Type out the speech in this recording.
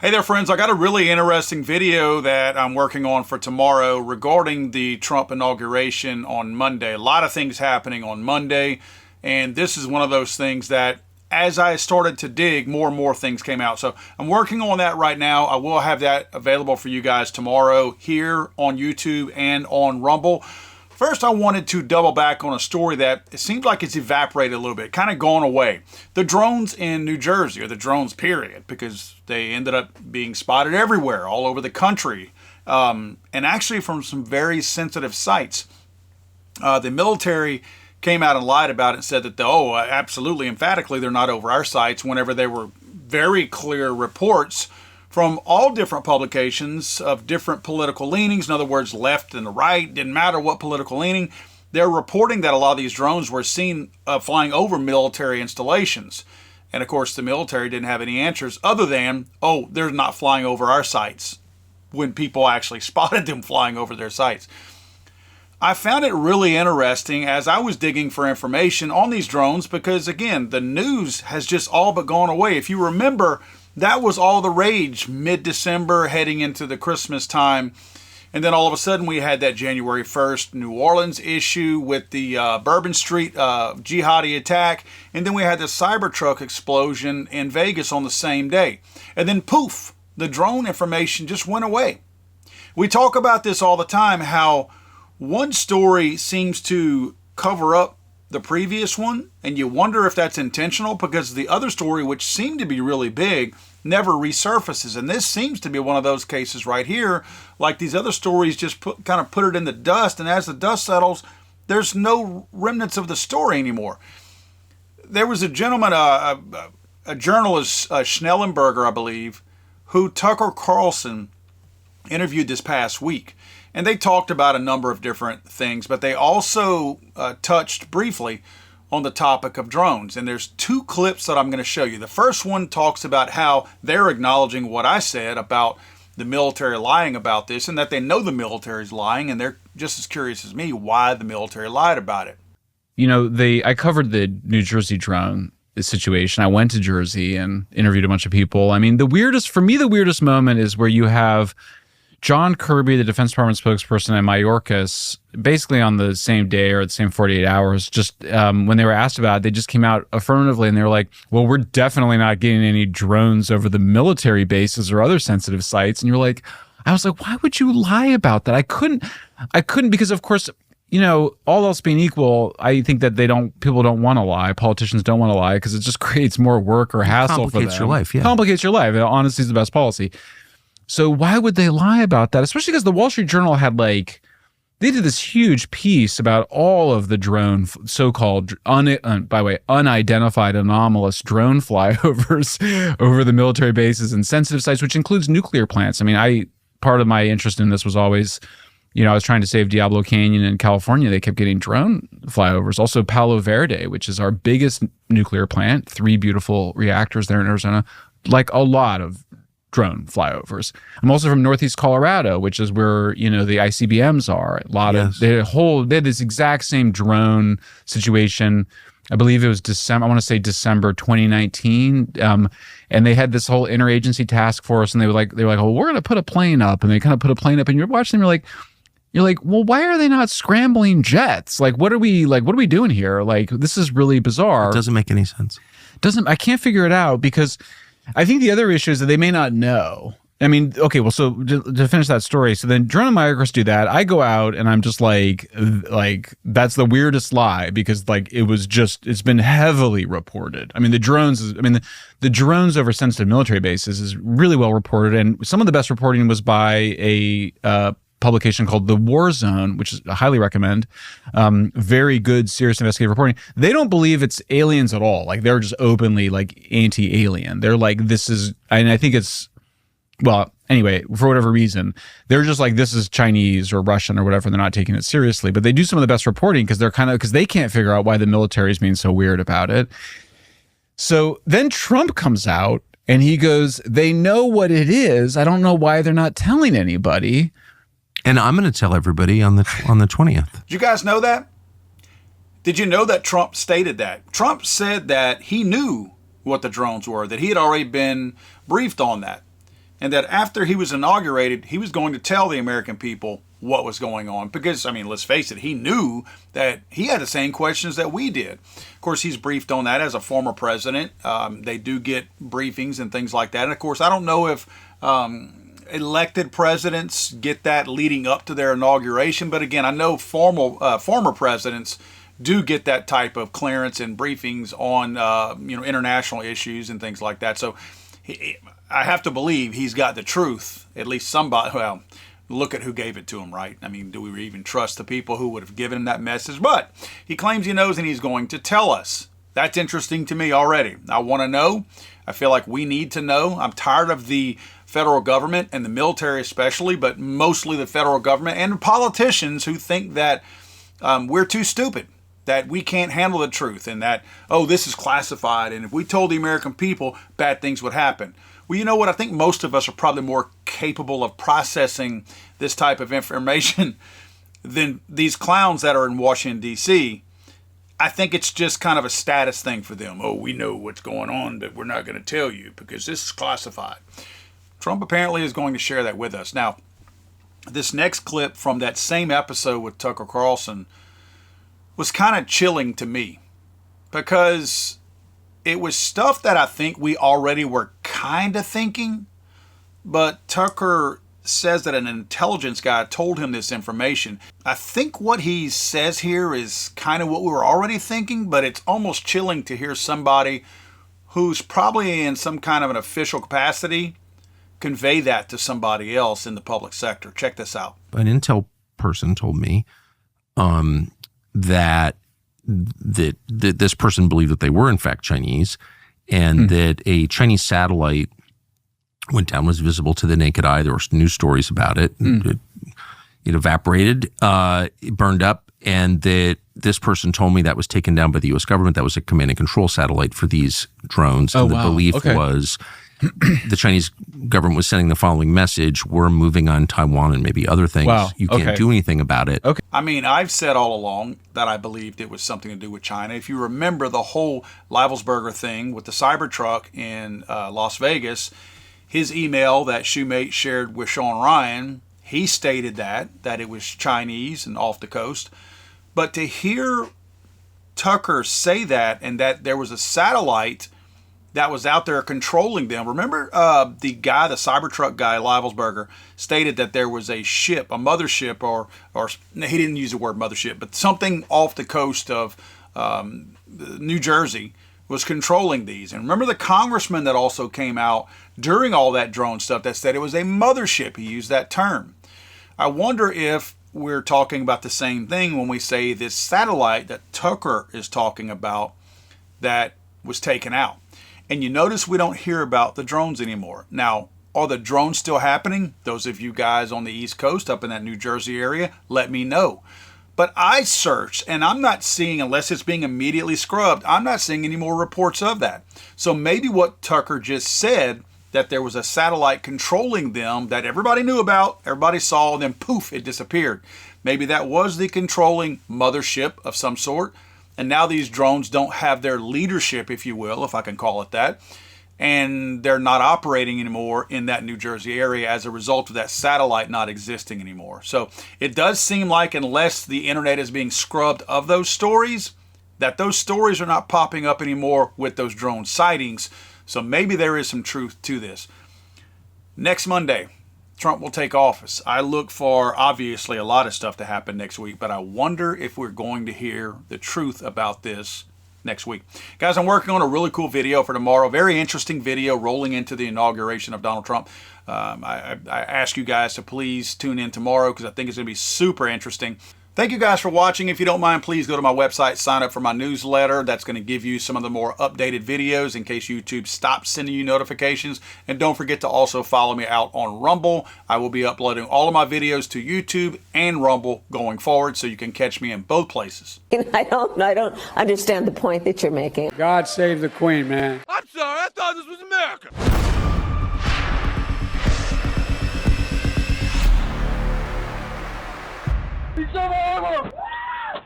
Hey there, friends. I got a really interesting video that I'm working on for tomorrow regarding the Trump inauguration on Monday. A lot of things happening on Monday, and this is one of those things that as I started to dig, more and more things came out. So I'm working on that right now. I will have that available for you guys tomorrow here on YouTube and on Rumble. First, I wanted to double back on a story that it seems like it's evaporated a little bit, kind of gone away. The drones in New Jersey, or the drones period, because they ended up being spotted everywhere, all over the country, and actually from some very sensitive sites. The military came out and lied about it and said that, absolutely, emphatically, they're not over our sites, whenever there were very clear reports from all different publications of different political leanings. In other words, left and the right, didn't matter what political leaning. They're reporting that a lot of these drones were seen flying over military installations. And of course, the military didn't have any answers other than, they're not flying over our sites, when people actually spotted them flying over their sites. I found it really interesting as I was digging for information on these drones because, again, the news has just all but gone away. If you remember, that was all the rage mid-December heading into the Christmas time. And then all of a sudden we had that January 1st New Orleans issue with the Bourbon Street jihadi attack. And then we had the Cybertruck explosion in Vegas on the same day. And then poof, the drone information just went away. We talk about this all the time, how one story seems to cover up the previous one, and you wonder if that's intentional because the other story, which seemed to be really big, never resurfaces. And this seems to be one of those cases right here. Like these other stories just kind of put it in the dust, and as the dust settles, there's no remnants of the story anymore. There was a gentleman, a journalist, Schnellenberger, I believe, who Tucker Carlson interviewed this past week. And they talked about a number of different things, but they also touched briefly on the topic of drones. And there's two clips that I'm going to show you. The first one talks about how they're acknowledging what I said about the military lying about this, and that they know the military's lying, and they're just as curious as me why the military lied about it. You know, I covered the New Jersey drone situation. I went to Jersey and interviewed a bunch of people. I mean, the weirdest moment is where you have John Kirby, the Defense Department spokesperson, and Mayorkas, basically on the same day or the same 48 hours, just when they were asked about it, they just came out affirmatively and they were like, well, we're definitely not getting any drones over the military bases or other sensitive sites. And you're like, I was like, why would you lie about that? I couldn't because, of course, you know, all else being equal, I think that people don't want to lie. Politicians don't want to lie because it just creates more work or hassle for them. Complicates your life, yeah. Complicates your life. Honesty is the best policy. So why would they lie about that? Especially because the Wall Street Journal had they did this huge piece about all of the drone, so-called, unidentified anomalous drone flyovers over the military bases and sensitive sites, which includes nuclear plants. I mean, part of my interest in this was always, you know, I was trying to save Diablo Canyon in California. They kept getting drone flyovers. Also Palo Verde, which is our biggest nuclear plant, 3 beautiful reactors there in Arizona, like a lot of drone flyovers. I'm also from Northeast Colorado, which is where, you know, the ICBMs are. They had this exact same drone situation. I believe it was December 2019. And they had this whole interagency task force, and they were like, oh, we're going to put a plane up. And they kind of put a plane up, and you're watching them, you're like, well, why are they not scrambling jets? Like, what are we doing here? Like, this is really bizarre. It doesn't make any sense. I can't figure it out because I think the other issue is that they may not know. I mean, okay, well, so to finish that story, so then Drone and Myers do that. I go out and I'm just like, that's the weirdest lie because it's been heavily reported. I mean, the drones over sensitive military bases is really well reported. And some of the best reporting was by a publication called The War Zone, which I highly recommend. Very good, serious investigative reporting. They don't believe it's aliens at all. Like, they're just openly anti-alien. They're like, and I think it's, well, anyway, for whatever reason, they're just like, this is Chinese or Russian or whatever. They're not taking it seriously, but they do some of the best reporting because they can't figure out why the military is being so weird about it. So then Trump comes out and he goes, they know what it is. I don't know why they're not telling anybody. And I'm going to tell everybody on the 20th. Did you guys know that? Did you know that Trump stated that? Trump said that he knew what the drones were, that he had already been briefed on that. and that after he was inaugurated, he was going to tell the American people what was going on. Because, I mean, let's face it, he knew that he had the same questions that we did. Of course, he's briefed on that as a former president. They do get briefings and things like that. And, of course, I don't know if elected presidents get that leading up to their inauguration. But, again, I know former presidents do get that type of clearance and briefings on, international issues and things like that. So I have to believe he's got the truth. At least somebody, well, look at who gave it to him, right? I mean, do we even trust the people who would have given him that message? But he claims he knows and he's going to tell us. That's interesting to me already. I want to know. I feel like we need to know. I'm tired of the federal government and the military especially, but mostly the federal government and politicians who think that we're too stupid, that we can't handle the truth, and that, oh, this is classified, and if we told the American people, bad things would happen. Well, you know what? I think most of us are probably more capable of processing this type of information than these clowns that are in Washington, D.C. I think it's just kind of a status thing for them. Oh, we know what's going on, but we're not going to tell you because this is classified. Trump apparently is going to share that with us. Now, this next clip from that same episode with Tucker Carlson was kind of chilling to me because it was stuff that I think we already were kind of thinking, but Tucker says that an intelligence guy told him this information. I think what he says here is kind of what we were already thinking, but it's almost chilling to hear somebody who's probably in some kind of an official capacity convey that to somebody else in the public sector. Check this out. An intel person told me that this person believed that they were in fact Chinese, and that a Chinese satellite went down, was visible to the naked eye. There were news stories about it. It evaporated, it burned up, and that this person told me that was taken down by the U.S. government. That was a command and control satellite for these drones. And the belief was the Chinese government was sending the following message: we're moving on Taiwan and maybe other things. You can't do anything about it. I mean, I've said all along that I believed it was something to do with China. If you remember the whole Leibelsberger thing with the Cybertruck in Las Vegas, his email that Shoemate shared with Sean Ryan, he stated that it was Chinese and off the coast. But to hear Tucker say that, and that there was a satellite that was out there controlling them. Remember the Cybertruck guy, Leibelsberger, stated that there was a ship, a mothership, or he didn't use the word mothership, but something off the coast of New Jersey was controlling these. And remember the congressman that also came out during all that drone stuff that said it was a mothership. He used that term. I wonder if we're talking about the same thing when we say this satellite that Tucker is talking about that was taken out. And you notice we don't hear about the drones anymore. Now, are the drones still happening? Those of you guys on the East Coast up in that New Jersey area, let me know. But I searched, and I'm not seeing, unless it's being immediately scrubbed, I'm not seeing any more reports of that. So maybe what Tucker just said, that there was a satellite controlling them that everybody knew about, everybody saw, and then poof, it disappeared. Maybe that was the controlling mothership of some sort. And now these drones don't have their leadership, if you will, if I can call it that. And they're not operating anymore in that New Jersey area as a result of that satellite not existing anymore. So it does seem like, unless the internet is being scrubbed of those stories, that those stories are not popping up anymore with those drone sightings. So maybe there is some truth to this. Next Monday, Trump will take office. I look for, obviously, a lot of stuff to happen next week, but I wonder if we're going to hear the truth about this next week. Guys, I'm working on a really cool video for tomorrow. Very interesting video rolling into the inauguration of Donald Trump. I ask you guys to please tune in tomorrow because I think it's going to be super interesting. Thank you guys for watching. If you don't mind, please go to my website, sign up for my newsletter. That's going to give you some of the more updated videos in case YouTube stops sending you notifications. And don't forget to also follow me out on Rumble. I will be uploading all of my videos to YouTube and Rumble going forward, so you can catch me in both places. I don't understand the point that you're making. God save the Queen, man. I'm sorry, I thought this was America. He's so horrible.